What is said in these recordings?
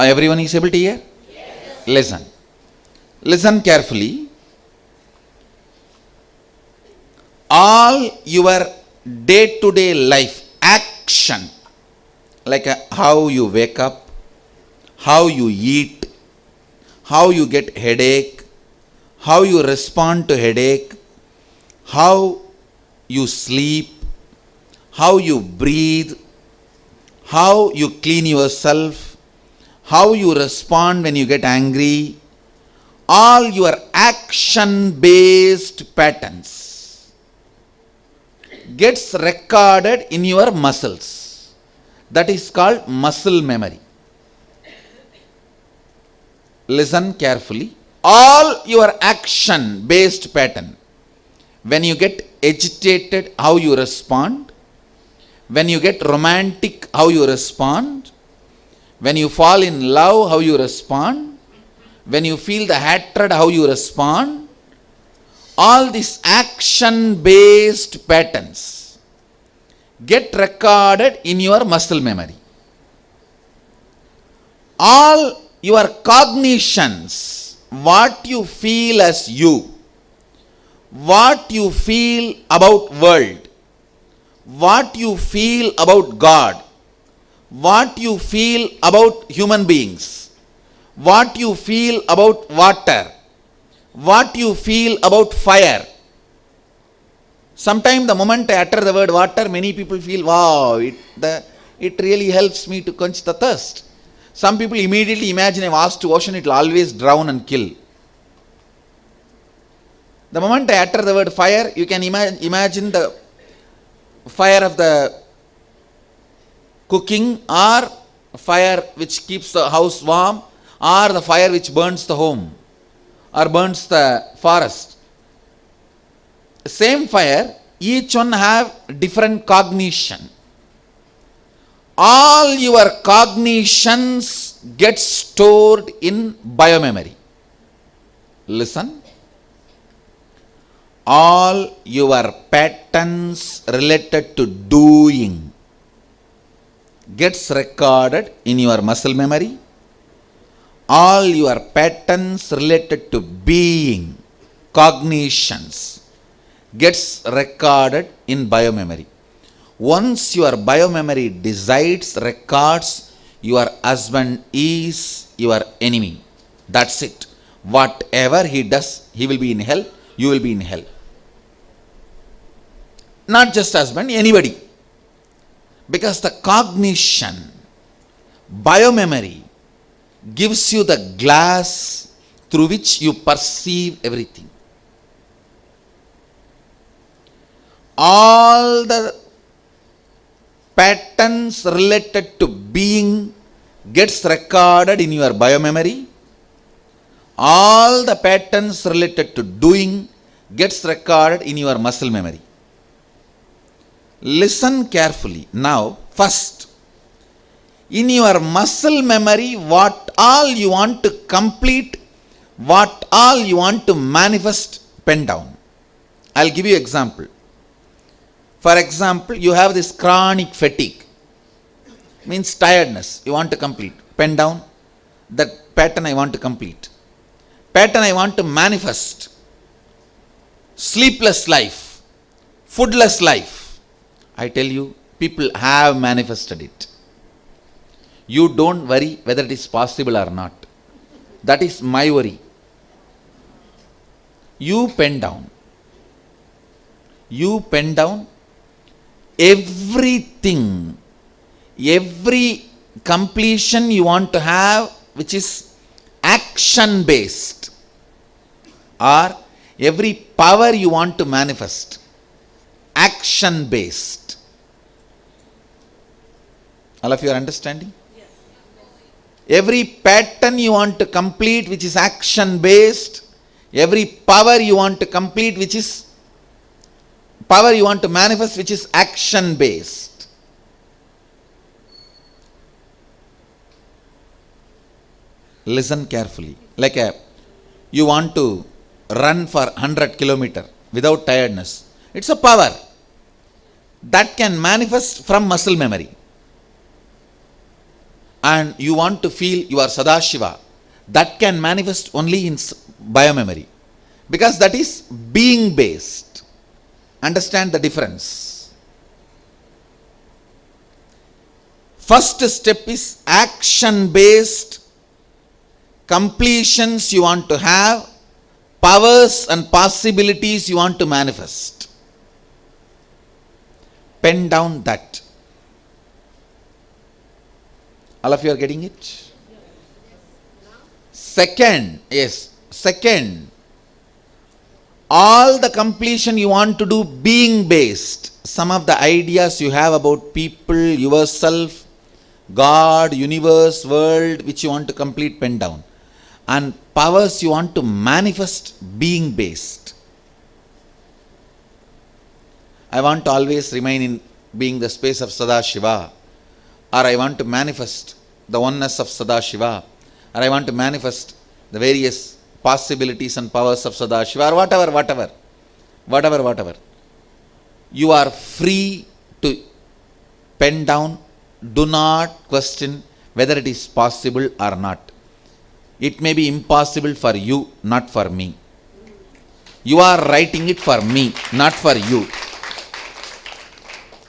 Everyone is able to hear? Yes. Listen. Listen carefully. All your day-to-day life action, like how you wake up, how you eat, how you get headache, how you respond to headache, how you sleep, how you breathe, how you clean yourself, how you respond when you get angry, all your action-based patterns gets recorded in your muscles. That is called muscle memory. Listen carefully. All your action-based pattern, when you get agitated, how you respond, when you get romantic, how you respond, when you fall in love, how you respond, when you feel the hatred, how you respond, all these action-based patterns get recorded in your muscle memory. All your cognitions, what you feel as you, what you feel about world, what you feel about God, what you feel about human beings, what you feel about water, what you feel about fire. Sometimes the moment I utter the word water, many people feel, wow, it really helps me to quench the thirst. Some people immediately imagine a vast ocean, it will always drown and kill. The moment I utter the word fire, you can imagine the fire of the cooking, or fire which keeps the house warm, or the fire which burns the home or burns the forest. Same fire, each one have different cognition. All your cognitions get stored in biomemory. Listen. All your patterns related to doing gets recorded in your muscle memory. All your patterns related to being, cognitions, gets recorded in biomemory. Once your biomemory decides, records, your husband is your enemy. That's it. Whatever he does, he will be in hell, you will be in hell. Not just husband, anybody. Because the cognition, biomemory, gives you the glass through which you perceive everything. All the patterns related to being gets recorded in your biomemory. All the patterns related to doing gets recorded in your muscle memory. Listen carefully. Now, first, in your muscle memory, what all you want to complete, what all you want to manifest, pen down. I'll give you example. For example, you have this chronic fatigue, means tiredness, you want to complete. Pen down. That pattern I want to complete. Pattern I want to manifest. Sleepless life, foodless life. I tell you, people have manifested it. You don't worry whether it is possible or not. That is my worry. You pen down. You pen down everything, every completion you want to have which is action based, or every power you want to manifest, action based. All of you are understanding? Every pattern you want to complete which is action based, every power you want to complete which is power you want to manifest which is action based. Listen carefully. Like you want to run for 100 kilometers without tiredness. It's a power that can manifest from muscle memory. and you want to feel you are Sadashiva, that can manifest only in biomemory, because that is being based. Understand the difference. First step is action based, completions you want to have, powers and possibilities you want to manifest. Pen down that. All of you are getting it? Second, all the completion you want to do being based. Some of the ideas you have about people, yourself, God, universe, world, which you want to complete, pen down. And powers you want to manifest being based. I want to always remain in being the space of Sadashiva, or I want to manifest the oneness of Sadashiva, or I want to manifest the various possibilities and powers of Sadashiva, or whatever. You are free to pen down. Do not question whether it is possible or not. It may be impossible for you, not for me. You are writing it for me, not for you.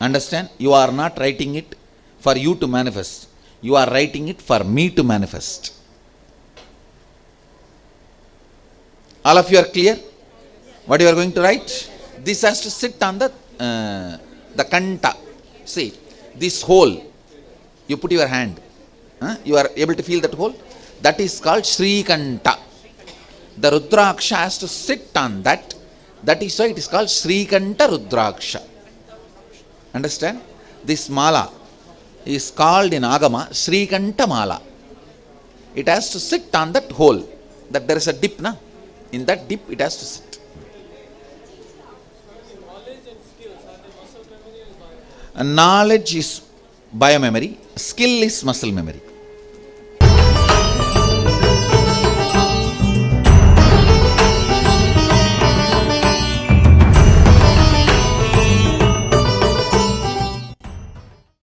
Understand? You are not writing it for you to manifest. You are writing it for me to manifest. All of you are clear? What you are going to write? This has to sit on the kanta. See, this hole. You put your hand. You are able to feel that hole? That is called Sri Kanta. The Rudraksha has to sit on that. That is why it is called Sri Kanta Rudraksha. Understand? This mala is called in Agama Sri Kanta Mala. It has to sit on that hole. That there is a dip, na? In that dip it has to sit. Knowledge is biomemory. Skill is muscle memory.